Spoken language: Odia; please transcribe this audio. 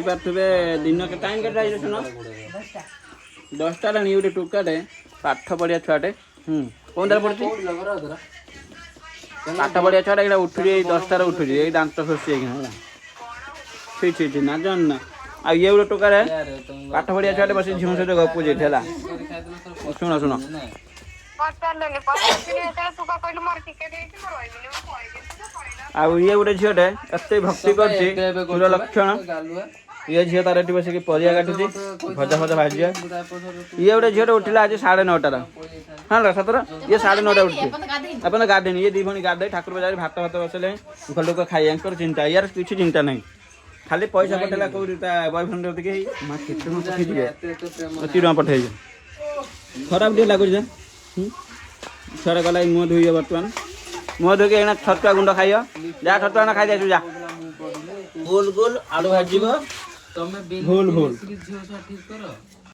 ପାରୁଥିବେ ଦିନ ଟାଇମ୍ କେତେ ହେଇଛି ଶୁଣ 10ଟା ହେଲାଣି ଗୋଟେ ଟୋକାଟେ ପାଠ ପଢ଼ିଆ ଛୁଆଟେ କୋଉଟାରେ ପଢୁଛି ପାଠ ପଢ଼ିଆ ଛୁଆଟା ଏଇଟା ଉଠୁଛି ଏଇ 10ଟାରେ ଉଠୁଛି ଏଇ ଦାନ୍ତ ଖସି ଯାଇକିନା ହେଲା ଛି ନା ଜାଣ ନା ଆଉ ଇଏ ଗୋଟେ ଟୋକାରେ ପାଠ ପଢ଼ିଆ ଛୁଆଟେ ବସି ଝିଅ ସହିତ ଗପୁଛି ଏଠି ହେଲା ଶୁଣ ଆଉ ଇଏ ଗୋଟେ ଝିଅଟେ ଏତେ ଭକ୍ତି କରୁଛି ପୁରା ଲକ୍ଷଣ ଇଏ ଝିଅ ତାର ଏଠି ବସିକି ପରିବା କାଟୁଛି ଭଜା ଭାଜିବା ଇଏ ଗୋଟେ ଝିଅଟେ ଉଠିଲା ଆଜି 9:30 ହଁ ସତର ଇଏ 9:30 ଉଠୁଛି ଆପଣ ଗାଧେନି ଇଏ 2 ଭଉଣୀ ଗାଧେଇ ଠାକୁର ପୂଜାରେ ଭାତ ବସିଲେ ଘର ଲୋକ ଖାଇ ୟାଙ୍କର ଚିନ୍ତା ୟାର କିଛି ଚିନ୍ତା ନାହିଁ ଖାଲି ପଇସା ପଠେଇଲା କୋଉଠି ତା ବୟଫ୍ରେଣ୍ଡ ଟିକେ କେତେ ପଠେଇଯିବେ 30 ଟଙ୍କା ପଠେଇଯିବେ ଖରାପ ଟିକେ ଲାଗୁଛି ଛୁଆଟା ଗଲା ମୁହଁ ଧୋଇବ ବର୍ତ୍ତମାନ ମୁହଁ ଧୋଇକି ଏଇନା ଛତୁଆ ଗୁଣ୍ଡ ଖାଇବ ଯାହା ଛତୁଆ ଖାଇ ଦେଇଛୁ ଯା ଗୋଲ ଆଳୁ ଭାଜିବ ଭୁଲ